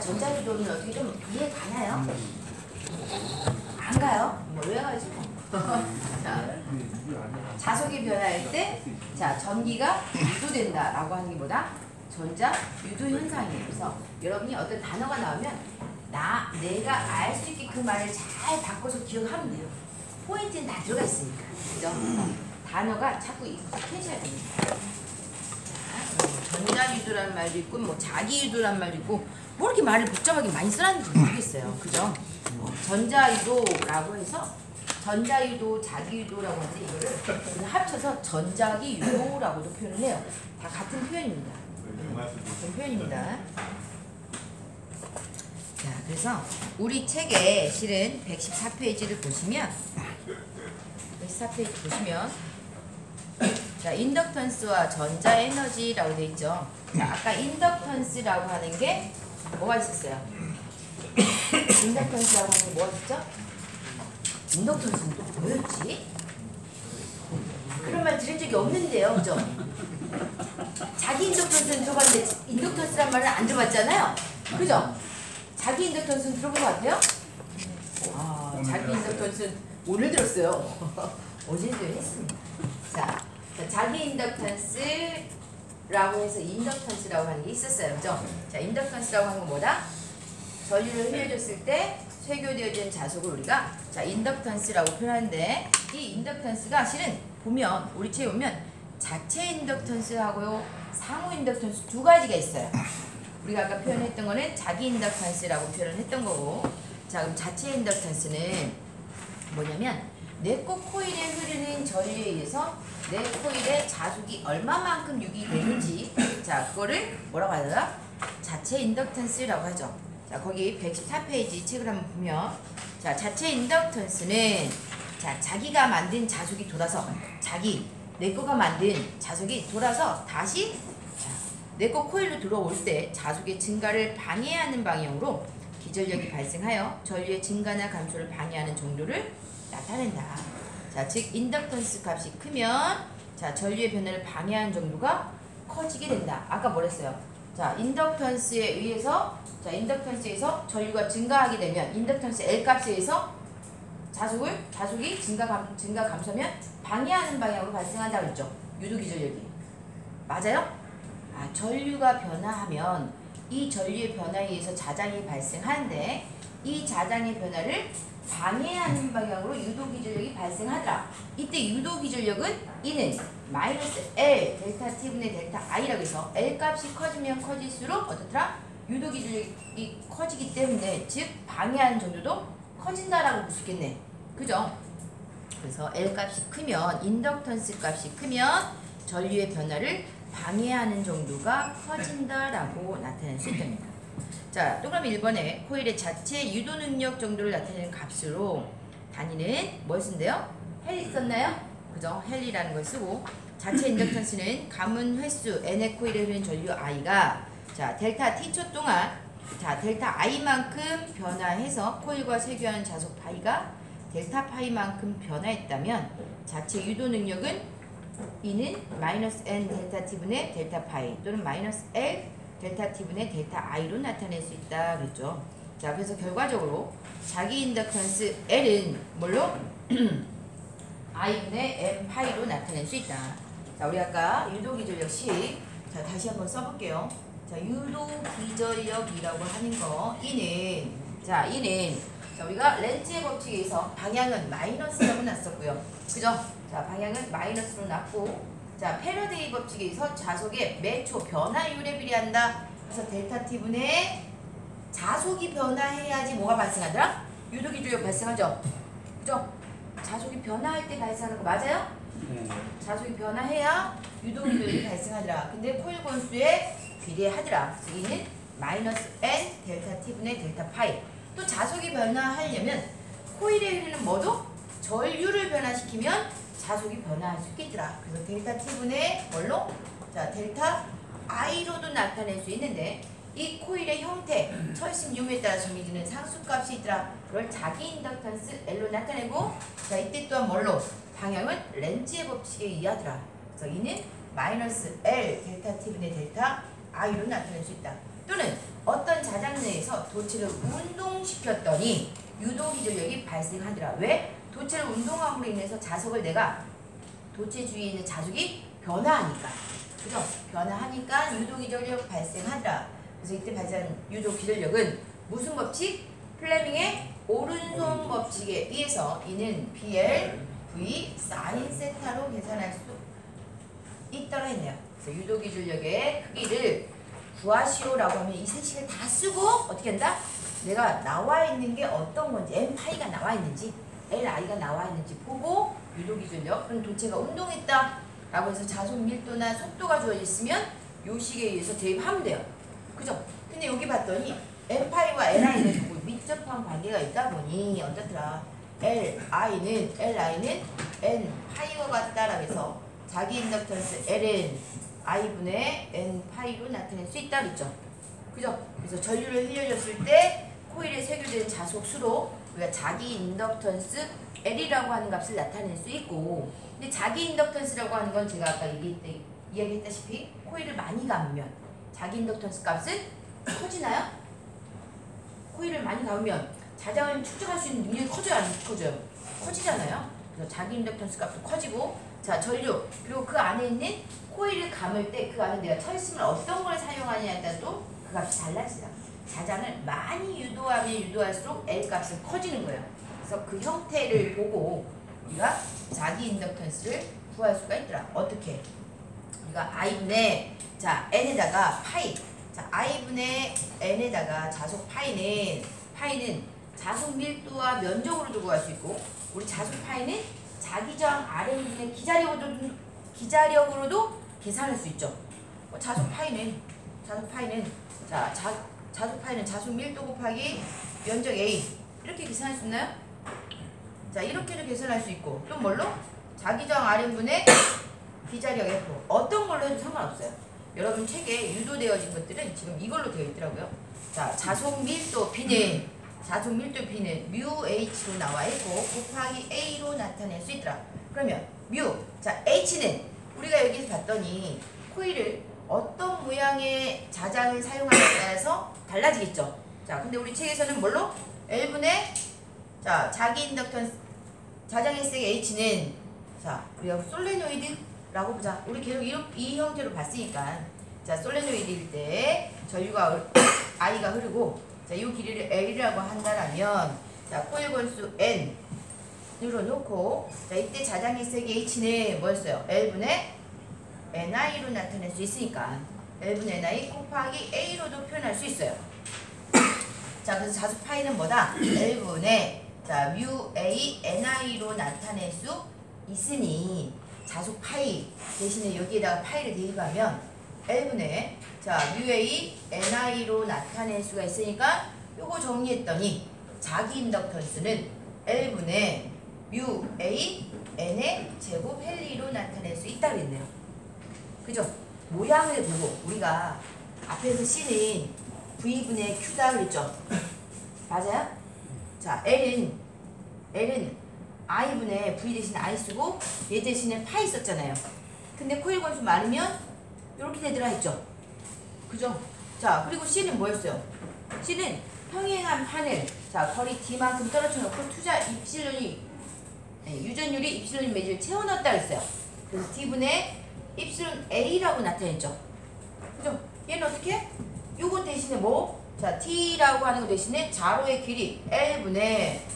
전자유도는 어떻게 좀 이해 가나요? 안 가요? 뭐 외워가지고. 자, 자속이 변화할 때, 자, 전기가 유도된다라고 하는 게 뭐다? 전자 유도 현상이에요. 그래서 여러분이 어떤 단어가 나오면 내가 알 수 있게 그 말을 잘 바꿔서 기억하면 돼요. 포인트는 다 들어가 있으니까. 그죠? 단어가 자꾸 익숙해져야 됩니다. 전자 유도라는 말도 있고, 뭐 자기 유도라는 말도 있고, 뭐 이렇게 말을 복잡하게 많이 쓰라는지 모르겠어요. 그죠? 전자 유도라고 해서 전자 유도, 자기 유도라고 하는데 이거를 합쳐서 전자기 유도라고도 표현을 해요. 다 같은 표현입니다. 같은 표현입니다. 자, 그래서 우리 책에 실은 114페이지를 보시면 114페이지 보시면 자, 인덕턴스와 전자 에너지라고 되어 있죠. 자, 아까 인덕턴스라고 하는 게 뭐가 있었어요? 인덕턴스라고 하는 게 뭐가 있었죠? 인덕턴스는 또 뭐였지? 그런 말 들은 적이 없는데요, 그죠? 자기 인덕턴스는 들어봤는데 인덕턴스란 말은 안 들어봤잖아요, 그죠? 자기 인덕턴스는 들어본 것 같아요? 자기 인덕턴스는 오늘 들었어요. 어제도 했습니다. 자, 자기 인덕턴스라고 해서 인덕턴스라고 하는 게 있었어요, 그죠? 자, 인덕턴스라고 하는 건 뭐다? 전류를 흘려줬을 때 쇄교되어진 자석을 우리가 자 인덕턴스라고 표현하는데, 이 인덕턴스가 실은 보면 우리 책에 보면 자체 인덕턴스하고요 상호 인덕턴스 두 가지가 있어요. 우리가 아까 표현했던 거는 자기 인덕턴스라고 표현을 했던 거고, 자 그럼 자체 인덕턴스는 뭐냐면 내 코 코일에 흐르는 전류에 의해서 내 코일에 자속이 얼마만큼 유기되는지, 자 그거를 뭐라고 하더라? 자체 인덕턴스라고 하죠. 자 거기 114페이지 책을 한번 보면, 자 자체 인덕턴스는 자 자기가 만든 자속이 돌아서 내 거가 만든 자속이 돌아서 다시 내 거 코일로 들어올 때 자속의 증가를 방해하는 방향으로 기전력이 발생하여 전류의 증가나 감소를 방해하는 정도를 나타낸다. 자 즉 인덕턴스 값이 크면 자 전류의 변화를 방해하는 정도가 커지게 된다. 아까 뭐랬어요? 자 인덕턴스에 의해서 인덕턴스에서 전류가 증가하게 되면 인덕턴스 L 값에 의해서 자속이 증가 감소하면 방해하는 방향으로 발생한다고 했죠. 유도 기전력이. 맞아요? 전류가 변화하면 이 전류의 변화에 의해서 자장이 발생하는데, 이 자장의 변화를 방해하는 방향으로 유도 기전력이 발생하더라. 이때 유도 기전력은 E는 마이너스 L 델타 T분의 델타 I라고 해서 L 값이 커지면 커질수록 어떻더라? 유도 기전력이 커지기 때문에 즉 방해하는 정도도 커진다라고 볼 수 있겠네. 그죠? 그래서 L 값이 크면 인덕턴스 값이 크면 전류의 변화를 방해하는 정도가 커진다라고 나타낼 수 있답니다. 자, 또 그럼 1번에 코일의 자체 유도 능력 정도를 나타내는 값으로 단위는 뭘 쓴대요? 헬리 썼나요? 그죠? 헬리라는 걸 쓰고, 자체 인덕턴스는 감은 횟수 N의 코일에 흐르는 전류 I가 자 델타 T초 동안 자 델타 I만큼 변화해서 코일과 쇄교하는 자속 파이가 델타 파이만큼 변화했다면 자체 유도 능력은 E는 마이너스 N 델타 T분의 델타 파이 또는 마이너스 L 델타 T분의 델타 I로 나타낼 수 있다 그랬죠. 자 그래서 결과적으로 자기 인덕턴스 L은 뭘로? I분의 M 파이로 나타낼 수 있다. 자 우리 아까 유도 기전력식 자 다시 한번 써볼게요. 자 유도 기전력이라고 하는 거 E는 자 우리가 렌츠의 법칙에 의해서 방향은 마이너스라고 놨었고요. 그죠? 자 방향은 마이너스로 놨고, 자 패러데이 법칙에 의해서 자속의 매초 변화율에 비례한다. 그래서 델타 T분의 자속이 변화해야지 뭐가 발생하더라? 유도 기전력 발생하죠. 그죠? 자속이 변화할 때 발생하는 거 맞아요? 자속이 변화해야 유도 기전력이 발생하더라. 근데 코일 건수에 비례하더라. 여기는 마이너스 N 델타 T분의 델타 파이. 또 자속이 변화하려면 코일에 흐르는 뭐도? 전류를 변화시키면 자속이 변화할 수 있겠더라. 그래서 델타 T분의 뭘로? 자 델타 I로도 나타낼 수 있는데, 이 코일의 형태, 철심 유무에 따라 정해지는 상수값이 있더라. 그걸 자기 인덕턴스 L로 나타내고, 자 이때 또한 뭘로? 방향은 렌츠의 법칙에 의하더라. 그래서 이는 마이너스 L 델타 T분의 델타 I로 나타낼 수 있다. 또는 어떤 자장 내에서 인해서 도체를 운동시켰더니 유도기전력이 발생하더라. 왜? 도체를 운동함으로 인해서 자석을 내가 도체 주위에 있는 자석이 변화하니까. 그죠? 변화하니까 유도기전력 발생하더라. 그래서 이때 발생한 유도기전력은 무슨 법칙? 플레밍의 오른손 법칙에 의해서 이는 BL, V, 사인 세타로 계산할 수 있다고 했네요. 그래서 유도기전력의 크기를 구하시오라고 하면 이 세 식을 다 쓰고 어떻게 한다? 내가 나와 있는 게 어떤 건지, M파이가 나와 있는지, LI가 나와 있는지 보고 유도기전력, 그럼 도체가 운동했다 라고 해서 자속 밀도나 속도가 주어져 있으면 요 식에 의해서 대입하면 돼요. 그죠? 근데 여기 봤더니 M파이와 LI는 밀접한 관계가 있다 보니 어떻더라? LI는 N파이와 같다라고 해서 자기 인덕턴스 L은 I분의 N파이로 나타낼 수 있다 그랬죠. 그죠? 그래서 전류를 흘려줬을 때 코일에 세교된 자속 수로 우리가 자기 인덕턴스 L이라고 하는 값을 나타낼 수 있고, 근데 자기 인덕턴스라고 하는 건 제가 아까 이야기했다시피 코일을 많이 감으면 자기 인덕턴스 값은 커지나요? 코일을 많이 감으면 자장을 축적할 수 있는 능력이 커져요, 안 커져요? 커지잖아요. 그래서 자기 인덕턴스 값도 커지고, 자 전류, 그리고 그 안에 있는 코일을 감을 때 그 안에 내가 철심을 어떤 걸 사용하냐에 따라서 그 값이 달라지다. 자장을 많이 유도하면 유도할수록 L 값은 커지는 거예요. 그래서 그 형태를 보고 우리가 자기 인덕턴스를 구할 수가 있더라. 어떻게? 우리가 I분의 N에다가 파이, I분의 N에다가 자속 파이는 자속 밀도와 면적으로도 구할 수 있고, 우리 자속 파이는 자기 저항 Rn분의 기자력으로도 계산할 수 있죠. 자속 파이는 자속 밀도 곱하기 면적 A 이렇게 계산할 수 있나요? 자, 이렇게도 계산할 수 있고, 또 뭘로? 자기 저항 Rn분의 기자력 F, 어떤 걸로 해도 상관없어요. 여러분 책에 유도되어진 것들은 지금 이걸로 되어 있더라고요. 자, 자속 밀도 B는 뮤 H로 나와 있고 곱하기 A로 나타낼 수 있더라. 그러면 뮤, H는 우리가 여기서 봤더니 코일을 어떤 모양의 자장을 사용하느냐에 따라서 달라지겠죠. 자, 근데 우리 책에서는 뭘로? L분의 자기 인덕턴스 자장의 색 H는 우리가 솔레노이드라고 보자. 우리 계속 이 형태로 봤으니까, 솔레노이드일 때 전류가 I가 흐르고, 이 길이를 L이라고 한다라면, 코일 건수 N으로 놓고, 이때 자장의 색 H는 뭐였어요? L분의 NI로 나타낼 수 있으니까 L분의 NI 곱하기 A로도 표현할 수 있어요. 그래서 자속 파이는 뭐다? L분의 뮤 A NI로 나타낼 수 있으니 자속 파이 대신에 여기에다가 파이를 대입하면 L분의 뮤 A NI로 나타낼 수가 있으니까 요거 정리했더니 자기 인덕턴스는 L분의 뮤 A N의 제곱 헬리로 나타낼 수 있다 그랬네요. 그죠? 모양을 보고 우리가 앞에서 C는 V분의 Q다 그랬죠? 맞아요? L은 I분의 V 대신 I 쓰고 얘 대신에 파이 썼잖아요. 근데 코일 건수 많으면 이렇게 되더라 했죠? 그죠? 그리고 C는 뭐였어요? C는 평행한 판을 거리 D만큼 떨어져 놓고 투자 유전율이 입실론이 매질을 채워넣었다 그랬어요. 그래서 D분의 입실론 A라고 나타냈죠. 그죠? 얘는 어떻게? 요거 대신에 뭐? T라고 하는 거 대신에 자로의 길이 L분의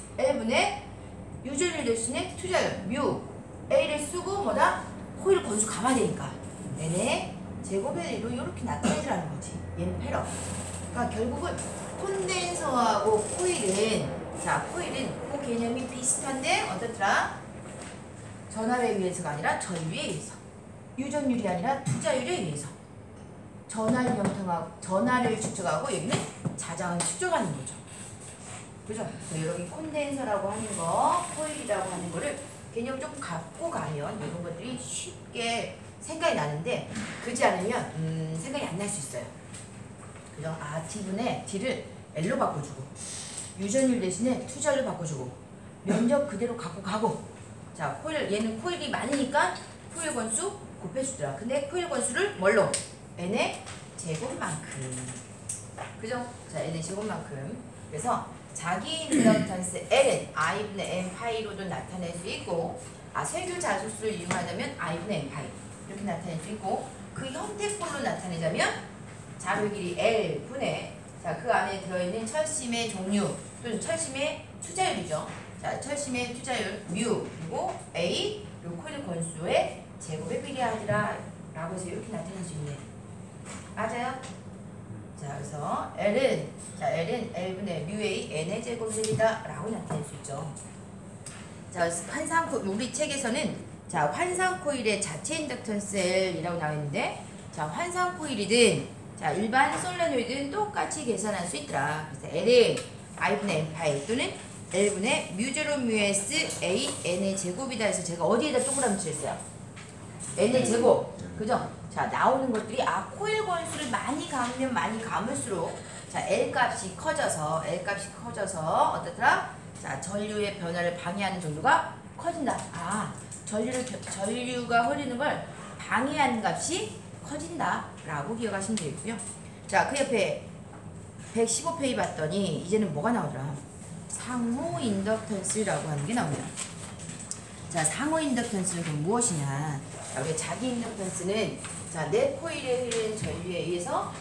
유전율 대신에 투자율 뮤 A를 쓰고 뭐다? 코일 건수 감아야 되니까 N의 제곱의 L로 이렇게 나타내더라는 거지. 얘는 패러. 그러니까 결국은 콘덴서하고 코일은 그 개념이 비슷한데 어떻더라? 전압에 의해서가 아니라 전류에 의해서, 유전율이 아니라 투자율에 의해서 전하를 축적하고 여기는 자장을 축적하는 거죠. 그죠? 여기 콘덴서라고 하는 거, 코일이라고 하는 거를 개념 좀 갖고 가면 이런 것들이 쉽게 생각이 나는데, 그렇지 않으면 생각이 안 날 수 있어요. 그죠? T분의 D를 L로 바꿔주고, 유전율 대신에 투자율로 바꿔주고, 면적 그대로 갖고 가고, 얘는 코일이 많으니까 코일 건수 곱해주더라. 근데 코일 건수를 뭘로? N의 제곱만큼. 그죠? 자, N의 제곱만큼. 그래서 자기 인덕턴스 L은 I분의 M 파이로도 나타낼 수 있고, 세교 자소수를 이용하자면 I분의 M 파이 이렇게 나타낼 수 있고, 그 형태꼴로 나타내자면 자료 길이 L분의 그 안에 들어있는 철심의 종류 또는 철심의 투자율이죠. 자, 철심의 투자율 뮤 그리고 A 요 코일 건수의 제곱에 비례하리라 라고 해서 이렇게 나타낼 수 있네. 맞아요? 자, 그래서 L은 L분의 뮤A N의 제곱이다 라고 나타낼 수 있죠. 자, 우리 책에서는 환상 코일의 자체 인덕턴스 L이라고 나와 있는데, 환상 코일이든 일반 솔레노이드는 똑같이 계산할 수 있더라. 그래서 L은 I분의 M 파이 또는 L분의 뮤0 뮤S A N의 제곱이다 해서 제가 어디에다 동그라미 칠했어요? N의 제곱. 그죠? 자, 나오는 것들이 코일 건수를 많이 감으면 많이 감을수록 L 값이 커져서 어떻더라? 전류의 변화를 방해하는 정도가 커진다. 전류가 흐르는 걸 방해하는 값이 커진다 라고 기억하시면 되겠고요. 자, 그 옆에 115페이지 봤더니 이제는 뭐가 나오더라? 상호 인덕턴스라고 하는 게 나옵니다. 자, 상호 인덕턴스는 그럼 무엇이냐? 우리 자기 인덕턴스는 내 코일에 흐르는 전류에 의해서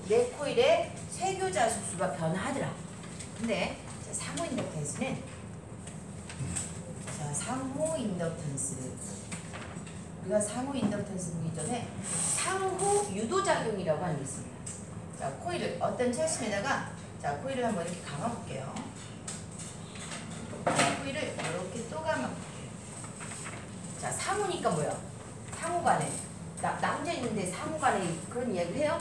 내 코일의 쇠교자 속수가 변화하더라. 근데 상호 인덕턴스는 상호 인덕턴스, 우리가 상호 인덕턴스 보기 전에 상호 유도작용이라고 하는 게 있습니다. 자, 코일을 어떤 철심에다가 코일을 한번 이렇게 감아볼게요. 코일을 이렇게 또 감아볼게요. 자, 상호니까 뭐야? 상호간에 나 혼자 있는데 상호간에 그런 이야기를 해요?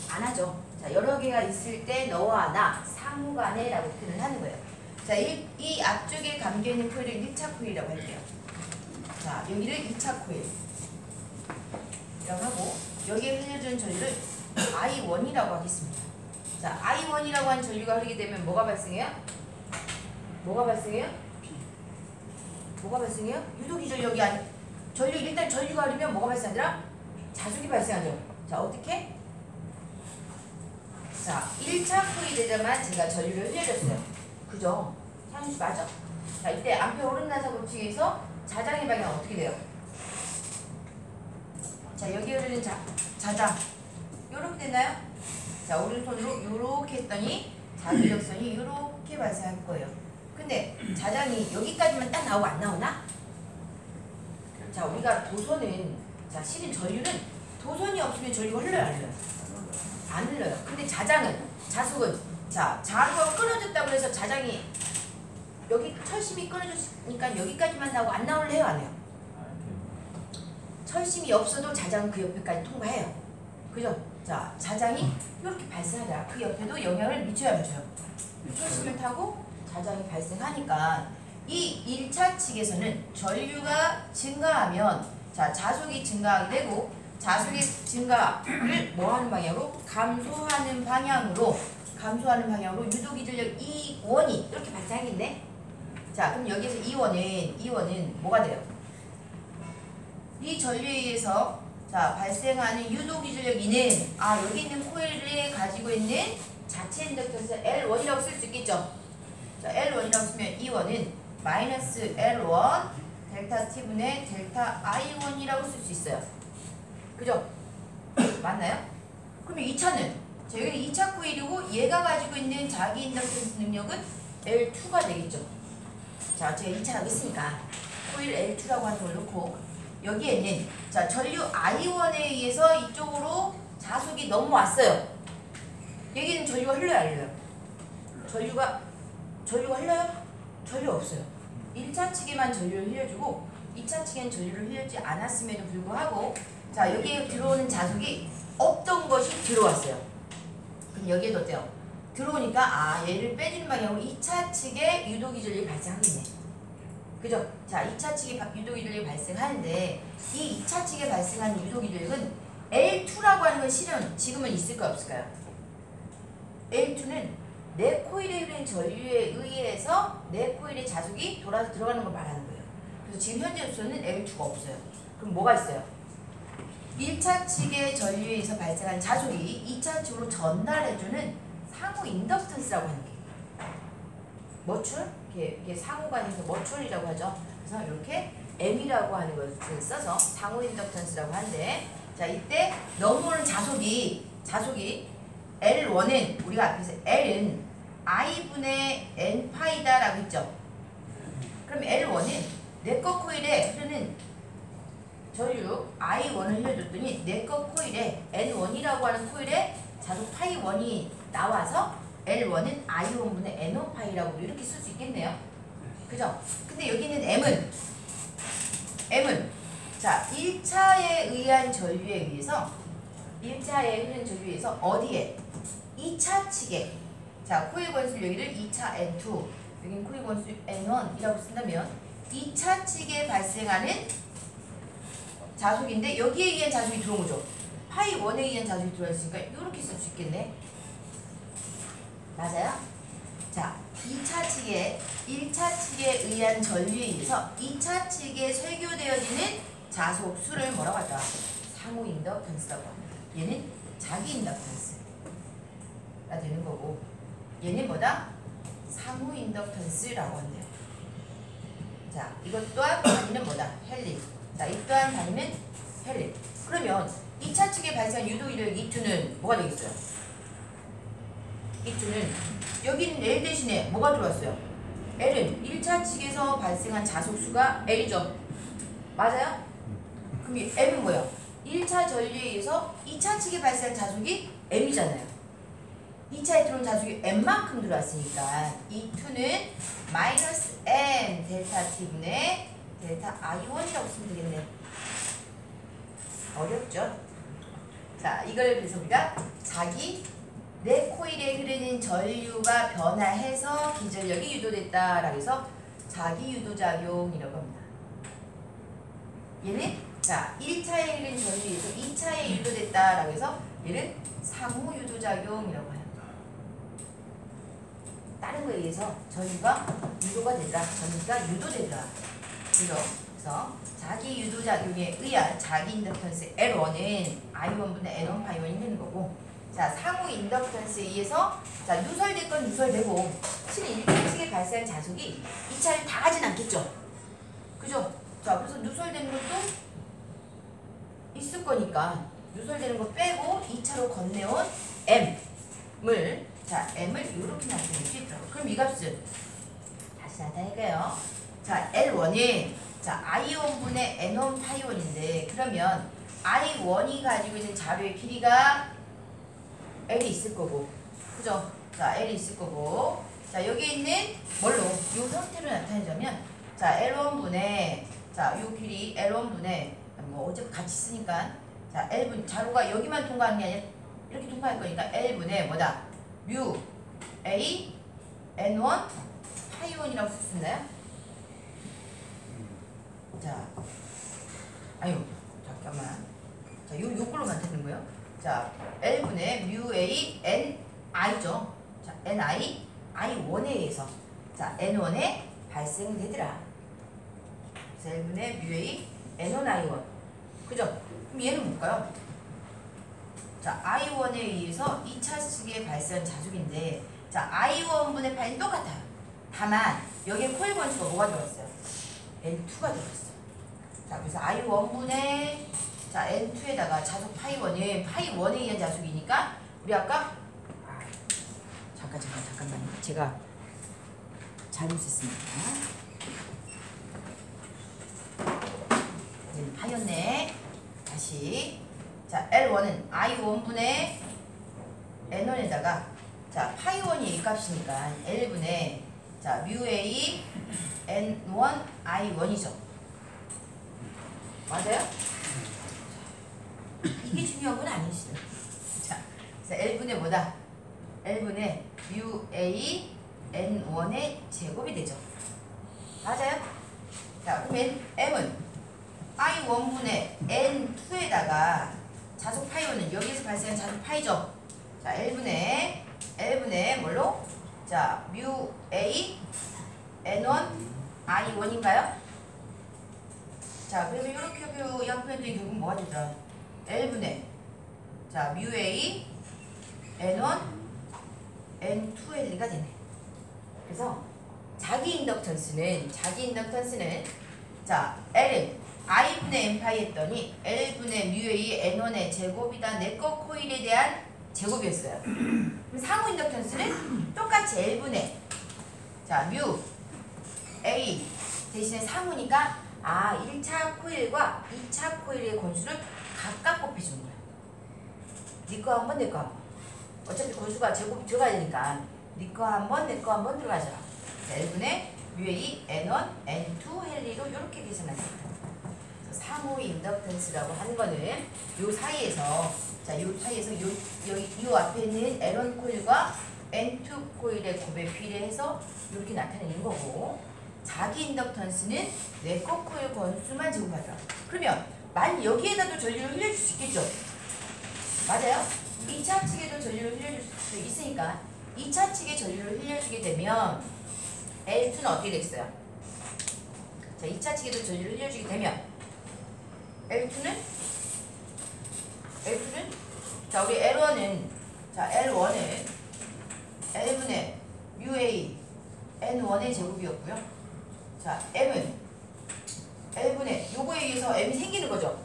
안 하죠. 자, 여러 개가 있을 때 너와 나 상호간에 라고 표현을 하는 거예요. 자, 이 앞쪽에 감겨있는 코일을 1차 코일이라고 할게요. 자, 여기를 2차 코일 이라고 하고, 여기에 흘려주는 전류를 I1이라고 하겠습니다. 자, I1이라고 하는 전류가 흐르게 되면 뭐가 발생해요? 뭐가 발생해요? 유도기 전력이 아니, 일단 전류가 흐르면 뭐가 발생하더라? 자속이 발생하죠. 자, 어떻게? 자, 1차 코일에다만 제가 전류를 흘려줬어요. 그죠? 상윤씨 맞아? 자, 이때 암페어 오른나사 법칙에서 자장의 방향은 어떻게 돼요? 자, 여기 흐르는 자장 요렇게 됐나요? 자, 오른손으로 요렇게 했더니 자기력선이 요렇게 발생할 거예요. 근데 자장이 여기까지만 딱 나오고 안 나오나? 자, 우리가 도선은 실은 전류는 도선이 없으면 전류가 흘러요, 안 흘러요? 안 흘러요. 근데 자속은 자루가 끊어졌다고 해서 자장이 여기 철심이 끊어졌으니까 여기까지만 나오고 안 나올래요, 안 해요? 철심이 없어도 자장은 그 옆에까지 통과해요. 그죠? 자, 자장이 이렇게 발생하더라. 그 옆에도 영향을 미쳐야 미쳐요. 철심을 타고 자장이 발생하니까 이 1차 측에서는 전류가 증가하면 자속이 증가하게 되고, 자속의 증가를 뭐하는 방향으로? 감소하는 방향으로 유도기전력 E1이 이렇게 발생하겠네. 자, 그럼 여기에서 E1은 뭐가 돼요? 이 전류에 의해서 발생하는 유도기전력 E는 여기 있는 코일에 가지고 있는 자체 인덕턴스 L1이라고 쓸 수 있겠죠. 자, L1이라고 쓰면 E1은 마이너스 L1 델타 T분의 델타 I1이라고 쓸 수 있어요. 그죠? 맞나요? 그러면 2차는 여기는 2차 코일이고 얘가 가지고 있는 자기 인덕턴스 능력은 L2가 되겠죠. 자, 제가 2차라고 했으니까 코일 L2라고 하는 걸 놓고, 여기에는 전류 I1에 의해서 이쪽으로 자속이 넘어왔어요. 여기는 전류가 흘러요, 안 흘러요? 전류가 흘러요? 전류 없어요. 1차 측에만 전류를 흘려주고 2차 측엔 전류를 흘려주지 않았음에도 불구하고 여기에 들어오는 자속이 없던 것이 들어왔어요. 그럼 여기에도 어때요? 들어오니까 얘를 빼주는 방향으로 2차 측에 유도기전력이 발생하겠네. 그죠? 자, 2차 측에 유도기전력이 발생하는데 이 2차 측에 발생하는 유도기전력은 L2라고 하는 건 실은 지금은 있을까요, 없을까요? L2는 내 코일에 흐르는 전류에 의해서 내 코일의 자속이 돌아서 들어가는 걸 말하는 거예요. 그래서 지금 현재로서는 L2가 없어요. 그럼 뭐가 있어요? 1차 측의 전류에 의해서 발생한 자속이 2차 측으로 전달해주는 상호 인덕턴스라고 하는 게 머출? 이게 상호간에서 머출이라고 하죠. 그래서 이렇게 M이라고 하는 것을 써서 상호 인덕턴스라고 하는데, 자 이때 넘어오는 자속이 L1은 우리가 앞에서 L은 I분의 N파이다 라고 했죠. 그럼 L1은 네컷 코일에 흐르는 전류 I1을 흘려줬더니 네컷 코일에 N1이라고 하는 코일에 자속 파이 1이 나와서 L1은 I1분의 N1 파이라고 이렇게 쓸 수 있겠네요. 그죠? 근데 여기 있는 M은 자 1차에 의한 전류에 의해서 1차에 흐르는 전류에 의해서 어디에? 2차 측에, 자 코일 권수 여기를 2차 N2, 여기는 코일 권수 N1이라고 쓴다면 2차 측에 발생하는 자속인데 여기에 의한 자속이 들어온 거죠. 파이 1에 의한 자속이 들어왔으니까 이렇게 쓸 수 있겠네. 맞아요? 자 2차 측에 1차 측에 의한 전류에 의해서 2차 측에 설교되어지는 자속 수를 뭐라고 할까? 상호 인덕턴스라고 합니다. 얘는 자기 인덕턴스가 되는 거고, 얘는 뭐다? 상호 인덕턴스라고 한대요. 자, 이것 또한 단위는 뭐다? 헬릭. 자, 이 또한 단위는 헬릭. 그러면 2차 측에 발생한 유도 이력 E2는 뭐가 되겠어요? E2는 여기는 L 대신에 뭐가 들어왔어요? L은 1차 측에서 발생한 자속수가 L이죠. 맞아요? 그럼 이 M은 뭐예요? 1차 전류에 의해서 2차 측에 발생한 자속이 M이잖아요. 2차에 들어온 자속이 M만큼 들어왔으니까 E2는 마이너스 M 델타 T분의 델타 I1이라고 쓰면 되겠네. 어렵죠? 자, 이걸 그래서 우리가 내 코일에 흐르는 전류가 변화해서 기전력이 유도됐다라고 해서 자기 유도작용이라고 합니다. 얘는 자 1차에 흐르는 전류에 의해서 2차에 유도됐다라고 해서 얘는 상호 유도작용이라고 합니다. 다른 거에 의해서 전류가 유도가 되더라. 전류가 유도되더라. 그래서 자기 유도작용에 의한 자기 인덕턴스 L1은 I1분의 N1 파이 1이 되는 거고, 자 상호 인덕턴스에 의해서 자 누설될 건 누설되고, 실은 1차 측에 발생한 자속이 2차를 다 하진 않겠죠. 그죠? 자 그래서 누설되는 것도 있을 거니까 누설되는 거 빼고 2차로 건네온 M을 이렇게 나타낼 수 있더라고요. 그럼 이 값은 다시 나타낼까요? 자 L1은 자 I1분의 N1 파이 1인데, 그러면 I1이 가지고 있는 자료의 길이가 L이 있을 거고, 그죠? 자 L이 있을 거고, 자 여기 있는 뭘로 이 형태로 나타내자면 자 L1분의 요 길이 L1분의 뭐 어차피 같이 쓰니까 자 L분 자루가 여기만 통과하는 게 아니라 이렇게 통과할 거니까 L분의 뭐다? 뮤 A N1 파이 1이라고 쓸 수 있나요? 자 잠깐만, 자 요걸로만 되는 거예요. 자 L분의 뮤 A N I죠. 자 N I I1에 의해서 자 N1에 발생되더라. L분의 뮤 A N1 I1. 그죠? 그럼 얘는 뭘까요? 자 I1에 의해서 2차 측에 발생한 자속인데, 자 I1분의 파이는 똑같아요. 다만 여기에 코일 권수가 뭐가 들어갔어요? N2가 들어갔어요. 자 그래서 I1분의 자 N2에다가 자속 파이 1은 파이 1에 의한 자속이니까 우리 아까 잠깐만요. 제가 잘못했습니다. 얘는 파이였네. 다시 자 L1은 I1분의 N1에다가 자 파이 1이 이 값이니까 L분의 자 뮤 A N1 I1이죠. 맞아요? 이게 중요한 건 아니시죠. 자, 그래서 L분의 뭐다? L분의 뮤 A N1의 제곱이 되죠. 맞아요? 자, 그러면 M은 I1분의 N2에다가 자속 파이 1은 여기에서 발생한 자속 파이죠. 자, L분의 뭘로? 자, 뮤 A N1 I1인가요? 자, 그러면 이렇게 이 양표현들이 결국 뭐가 되더라? L분의 자 뮤 A N1 N2L가 되네. 그래서 자기 인덕턴스는 자 L은 I분의 N파이 했더니 L분의 뮤 A N1의 제곱이다. 내꺼 코일에 대한 제곱이었어요. 그럼 상호 인덕턴스는 똑같이 L분의 자 뮤 A 대신에 상호니까 1차 코일과 2차 코일의 권수를 각각 곱해주는 거야. 네 거 한 번, 내 거 한 번. 어차피 권수가 제곱 들어가야 되니까 네 거 한 번, 내 거 한 번 들어가잖아. 자, L분의 뮤A N1, N2 헨리로 이렇게 계산했습니다. 상호 인덕턴스라고 하는 거는 요 사이에서 요 앞에 있는 N1 코일과 N2 코일의 곱에 비례해서 이렇게 나타내는 거고, 자기 인덕턴스는 내꺼 코일 권수만 제곱하더라. 그러면 만약 여기에다도 전류를 흘려줄 수 있겠죠? 맞아요? 2차 측에도 전류를 흘려줄 수 있으니까 2차 측에 전류를 흘려주게 되면 L2는 어떻게 되겠어요? 자, 2차 측에도 전류를 흘려주게 되면 L2는 자, 우리 L1은 L분의 UA N1의 제곱이었고요. 자, M은 L분의 요거에 의해서 M이 생기는 거죠.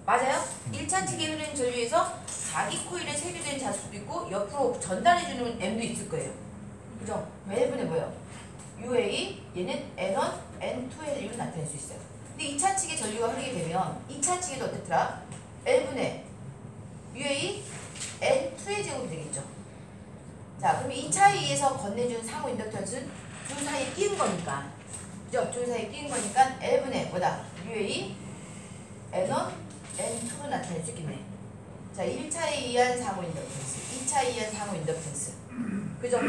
맞아요? 1차 측에 흐르는 전류에서 자기 코일에 세류된 자수도 있고 옆으로 전달해주는 M도 있을 거예요. 그죠? L분의 뭐예요? UA 얘는 N1, N2L로 나타낼 수 있어요. 근데 2차 측에 전류가 흐르게 되면 2차 측에도 어떻더라? L분의 UA N2의 제곱이 되겠죠. 자, 그럼 2차에 의해서 건네준 상호 인덕턴스는 둘 사이에 끼운 거니까, 그죠? 둘 사이에 끼운 거니까 L분의 뭐다? UA N1, N2로 나타낼 수 있겠네. 자, 1차에 의한 상호 인덕턴스, 2차에 의한 상호 인덕턴스, 그죠?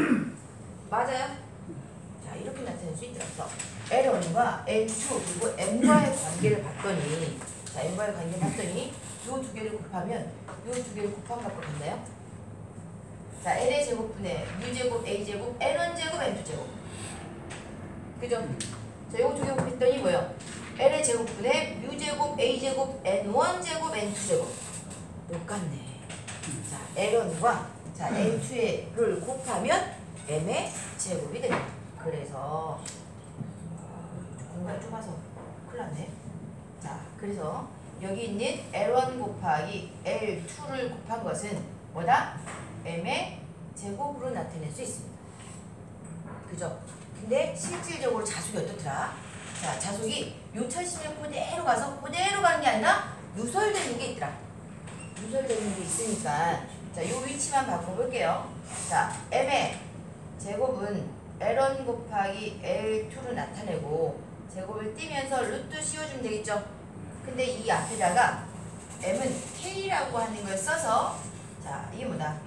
맞아요? 자, 이렇게 나타낼 수 있더라고요. L1과 L2 그리고 M과의 관계를 봤더니, 자, M과의 관계를 봤더니 요 두 개를 곱하면 요 두 개를 곱한 값과 같나요? 자, L의 제곱분의 U제곱, A제곱, N1제곱, N2제곱, 그죠? 자, 요거 두 개 곱했더니 뭐예요? L의 제곱분의 U제곱, A제곱, N1제곱, N2제곱. 똑같네. 자, L1과 자, L2를 곱하면 M의 제곱이 됩니다. 그래서 공간이 좁아서 큰일 났네. 자, 그래서 여기 있는 L1 곱하기 L2를 곱한 것은 뭐다? M의 제곱으로 나타낼 수 있습니다. 그죠? 근데 실질적으로 자속이 어떻더라? 자, 자속이 요 철심을 그대로 가서 그대로 가는 게 아니라 누설되는 게 있더라. 누설되는 게 있으니까 자, 요 위치만 바꿔볼게요. 자, M의 제곱은 L1 곱하기 L2로 나타내고 제곱을 띄면서 루트 씌워주면 되겠죠? 근데 이 앞에다가 M은 K라고 하는 걸 써서 자, 이게 뭐다?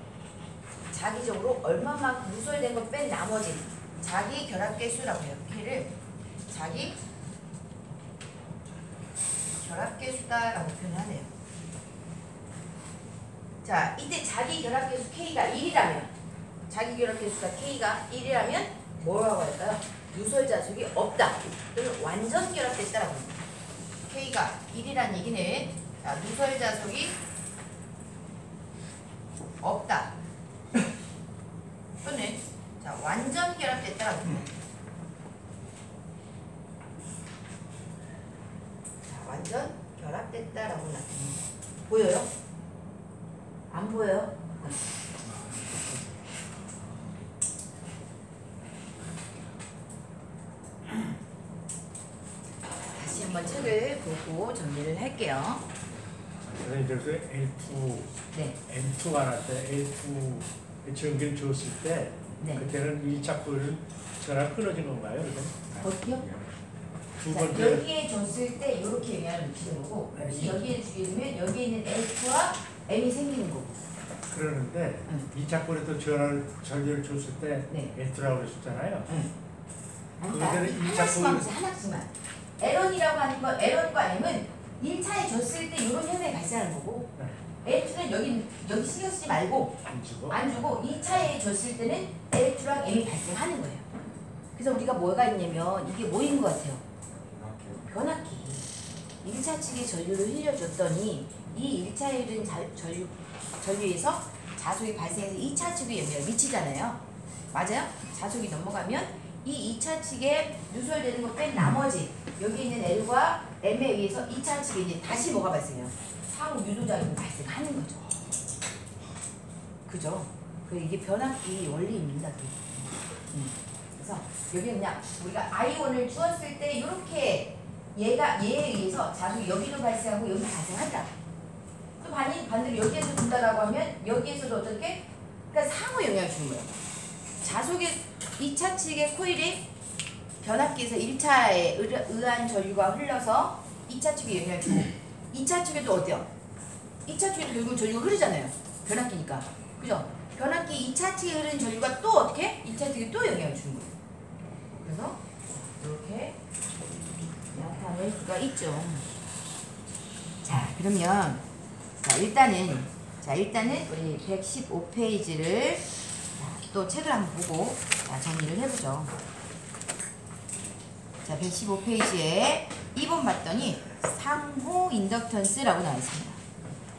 자기적으로 얼마만큼 누설된 거 뺀 나머지 자기 결합계수라고 해요. K를 자기 결합계수다라고 표현하네요. 자, 이때 자기 결합계수 K가 1이라면, 자기 결합계수가 K가 1이라면 뭐라고 할까요? 누설자속이 없다 또는 완전 결합됐다라고 합니다. K가 1이라는 얘기는 자, 누설자속이 없다 또는 자, 완전 결합됐다라고 합니다. 자, 완전 결합됐다라고 나타납니다. 보여요? 안 보여요? 다시 한번 책을 보고 정리를 할게요. 그래서 L2, 네. N2가 나올 때 L2 전기를 줬을 때 네. 그때는 1차 코일은 전화 끊어진 건가요? 어떻게요? 두 자, 번째 여기에 줬을 때 이렇게 영향을 미치는 거고, 여기에 주게 되면 여기에 있는 L2와 M이 생기는 거고. 그러는데 2차 코일에 또 전류를 줬을 때 네. L2라고 그랬었잖아요. 그러니까 하나씩만 보세요. 하나씩만. L1이라고 하는 건 L1과 M은 1차에 줬을 때 이런 현상이 발생하는 거고, L2는 여기 신경 쓰지 말고 안 주고 2차에 줬을 때는 L2랑 M이 발생하는 거예요. 그래서 우리가 뭐가 있냐면 이게 뭐인 것 같아요? 변압기. 1차 측에 전류를 흘려줬더니 이 1차에 흐른 전류에서 자속이 발생해서 2차 측에 영향을 미치잖아요. 맞아요? 자속이 넘어가면 이 2차 측에 누설되는 거 뺀 나머지 여기 있는 L과 M에 의해서 2차 측에 이제 다시 뭐가 발생해요? 상호 유도작용이 발생하는 거죠. 그죠? 이게 변압기 원리입니다. 그래서 여기 그냥 우리가 I1을 주었을 때 이렇게 얘에 의해서 자속이 여기도 발생하고 여기 발생한다. 또 반대로 여기에서 준다라고 하면 여기에서도 어떻게? 그러니까 상호 영향을 주는 거예요. 자속의 2차 측의 코일이 변압기에서 1차에 의한 전류가 흘러서 2차 측에 영향을 주고 2차 측에도 어때요? 2차 측에도 결국 전류가 흐르잖아요. 변압기니까. 그죠? 변압기 2차 측에 흐르는 전류가 또 어떻게? 1차 측에 또 영향을 주는 거예요. 그래서 이렇게 나타낼 수가 있죠. 자, 그러면 일단은 우리 115페이지를 또 책을 한번 보고 정리를 해보죠. 자, 115페이지에 2번 봤더니 상호 인덕턴스라고 나와 있습니다.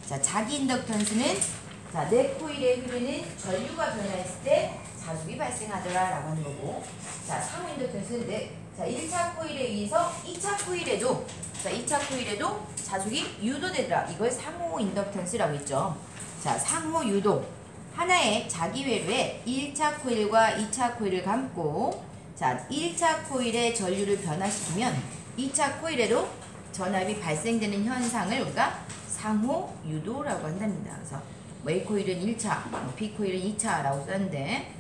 자, 자기 인덕턴스는 내 코일에 흐르는 전류가 변화했을 때 자속이 발생하더라라고 하는 거고, 자, 상호 인덕턴스는 1차 코일에 의해서 2차 코일에도 2차 코일에도 자속이 유도되더라. 이걸 상호 인덕턴스라고 했죠. 자, 상호 유도. 하나의 자기 회로에 1차 코일과 2차 코일을 감고, 자, 1차 코일의 전류를 변화시키면 2차 코일에도 전압이 발생되는 현상을 우리가 상호 유도라고 한답니다. 그래서 A 코일은 1차, B 코일은 2차라고 썼는데,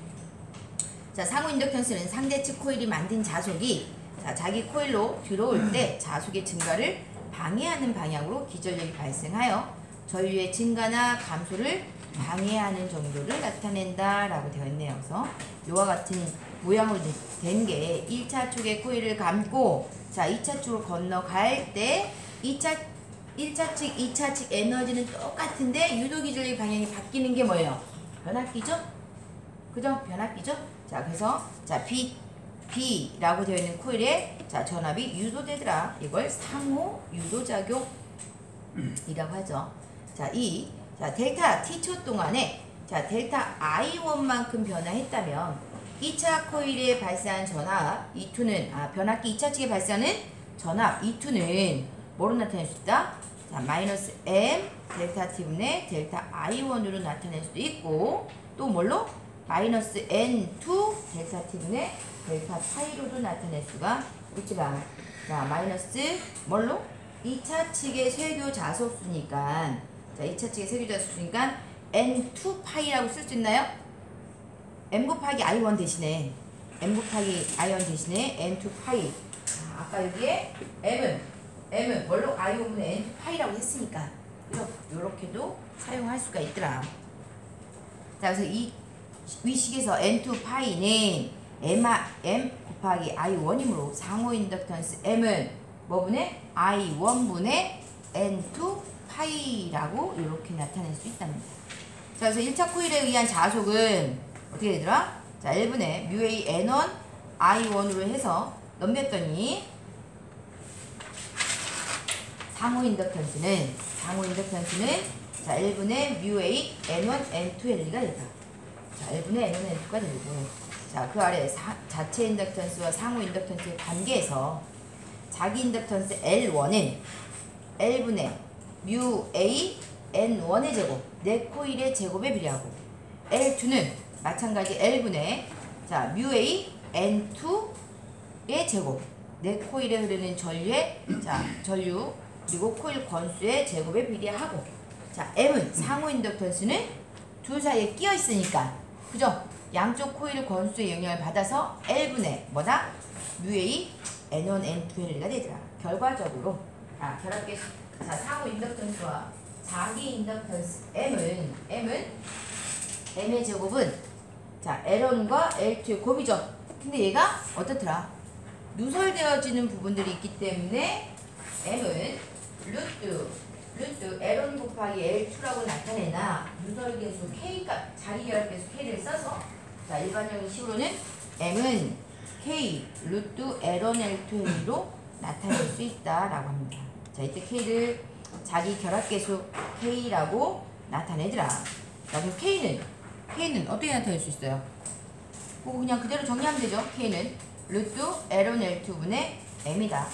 자, 상호 인덕턴스는 상대 측 코일이 만든 자속이 자기 코일로 들어올 때 자속의 증가를 방해하는 방향으로 기전력이 발생하여 전류의 증가나 감소를 방해하는 정도를 나타낸다라고 되어 있네요. 그래서 이와 같은 모양으로 된 게 1차 쪽의 코일을 감고 2차 쪽으로 건너갈 때 1차 측, 2차 측 에너지는 똑같은데 유도기전력의 방향이 바뀌는 게 뭐예요? 변압기죠? 그죠? 변압기죠? 자, 그래서 B라고 되어 있는 코일에 전압이 유도되더라. 이걸 상호 유도작용이라고 하죠. 델타 T초 동안에 델타 I1만큼 변화했다면 2차 코일에 발생한 전압 E2는 변압기 2차 측에 발생하는 전압 E2는 뭐로 나타낼 수 있다? 마이너스 M 델타 T분의 델타 I1으로 나타낼 수도 있고, 또 뭘로? 마이너스 N2 델타 T분의 델타 파이로도 나타낼 수가 있지만, 마이너스 뭘로? 2차 측의 쇄교 자속수니까 2차 측의 쇄교 자속수니까 N2 파이라고 쓸 수 있나요? M 곱하기 I1 대신에 M 곱하기 I1 대신에 N2 파이. 아까 여기에 M은 뭘로? I1분의 N2 파이라고 했으니까, 그죠? 요렇게도 사용할 수가 있더라. 자, 그래서 이 위식에서 N2 파이는 M 곱하기 I1이므로 상호 인덕턴스 M은 뭐분의? I1분의 N2 파이라고 이렇게 나타낼 수 있답니다. 자, 그래서 1차 코일에 의한 자속은 어떻게 되더라? 자, 1분의 뮤A N1 I1으로 해서 넘겼더니 상호 인덕턴스는 1분의 뮤A N1 N2L가 되다. 자, 1분의 N1 N2가 되고, 자, 그 아래 자체 인덕턴스와 상호 인덕턴스의 관계에서 자기 인덕턴스 L1은 L분의 뮤A N1의 제곱, 네 코일의 제곱에 비례하고, L2는 마찬가지 L분의 뮤A N2의 제곱, 네 코일에 흐르는 전류 그리고 코일 건수의 제곱에 비례하고, M은 상호 인덕턴스는 둘 사이에 끼어 있으니까, 그죠? 양쪽 코일 건수의 영향을 받아서 L분의 뭐다? 뮤A N1 N2L가 되더라. 결과적으로 결합계 상호 인덕턴스와 자기 인덕턴스 M의 제곱은 L1과 L2의 곱이죠. 근데 얘가 어떻더라? 누설되어지는 부분들이 있기 때문에 M은 루트 L1 곱하기 L2라고 나타내나 누설계수 K값, 자기 결합계수 K를 써서 일반적인 식으로는 M은 K 루트 L1 L2L로 나타낼 수 있다라고 합니다. 자, 이때 K를 자기 결합계수 K라고 나타내더라. 자, 그럼 K는 어떻게 나타낼 수 있어요? 그거 그냥 그대로 정리하면 되죠. K는 루트 L은 L2분의 M이다.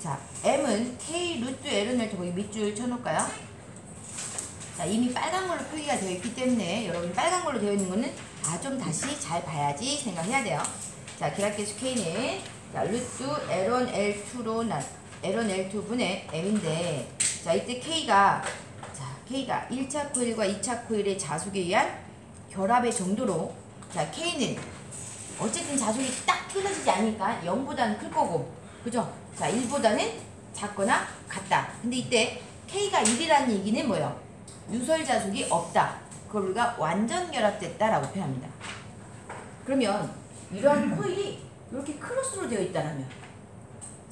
자, M은 K 루트 L은 L2, 거기 밑줄 쳐놓을까요? 자, 이미 빨간 걸로 표기가 되어 있기 때문에 여러분 빨간 걸로 되어 있는 거는 좀 다시 잘 봐야지 생각해야 돼요. 자, 결합계수 K는 자, 루트 L은 L2로 L은 L2분의 M인데, 자, 이때 K가 1차 코일과 2차 코일의 자속에 의한 결합의 정도로, 자, K는 어쨌든 자속이 딱 끊어지지 않으니까 0보다는 클 거고, 그죠? 자, 1보다는 작거나 같다. 근데 이때 K가 1이라는 얘기는 뭐예요? 누설 자속이 없다. 그걸 우리가 완전 결합됐다라고 표현합니다. 그러면 이러한 코일이 이렇게 크로스로 되어 있다면,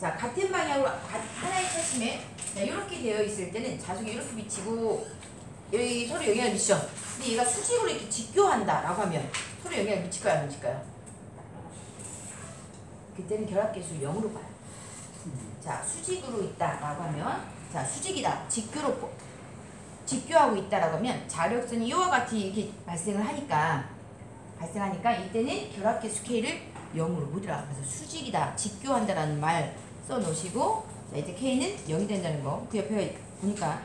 자, 같은 방향으로 하나의 차심에 이렇게 되어 있을 때는 자속이 이렇게 미치고 여기 서로 영향을 미치죠. 근데 얘가 수직으로 이렇게 직교한다라고 하면 서로 영향을 미칠까요, 안 미칠까요? 그때는 결합계수 0으로 가요. 자, 수직으로 있다라고 하면, 자, 수직이다, 직교하고 있다라고 하면 자력선이 이와 같이 이렇게 발생하니까 이때는 결합계수 K를 0으로 보더라. 그래서 수직이다, 직교한다라는 말 써놓으시고, 자, 이때 K는 0이 된다는 거 그 옆에 보니까,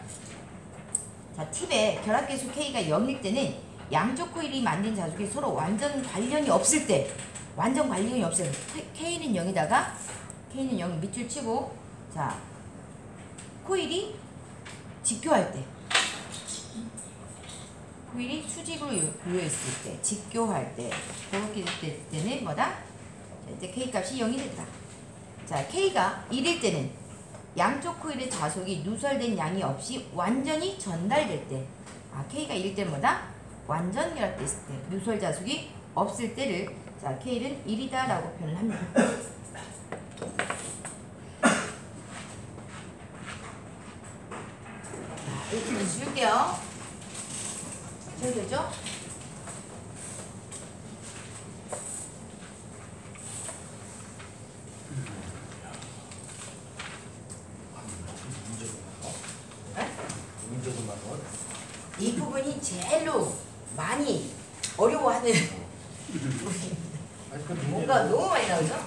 자, 팁에 결합계수 K가 0일 때는 양쪽 코일이 만든 자속이 서로 완전 관련이 없을 때, K는 0에다가 K는 0 밑줄 치고, 자, 코일이 직교할 때, 코일이 수직으로 요요했을 때, 직교할 때, 그렇게 될 때는 뭐다? 자, 이제 K 값이 0이 되더라. 자, K가 1일 때는 양쪽 코일의 자속이 누설된 양이 없이 완전히 전달될 때, K가 1일 때는 뭐다? 완전 결합됐을 때, 누설 자속이 없을 때를, 자, K는 1이다 라고 표현을 합니다. 자, 이렇게 지울게요. 잘 되죠? 이 부분이 제일로 많이 어려워하는 뭔가 너무 많이 나오죠?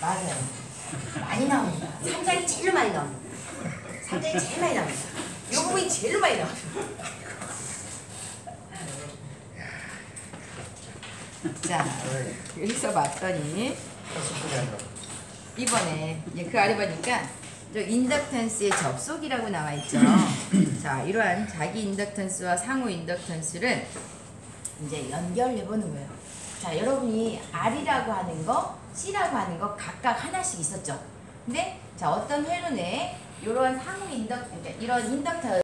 맞아요. 많이 나옵니다. 3장이 제일 많이 나옵니다. 3장이 제일 많이 나옵니다. 이 부분이 제일 많이 나옵니다. 자, 여기서 봤더니 이번에 그 아래 보니까 저 인덕턴스의 접속이라고 나와 있죠. 자, 이러한 자기 인덕턴스와 상호 인덕턴스를 이제 연결해 보는 거예요. 자, 여러분이 R이라고 하는 거, C라고 하는 거 각각 하나씩 있었죠. 근데 자, 어떤 회로 내에 이러한 상호 인덕, 그러니까 이런 인덕턴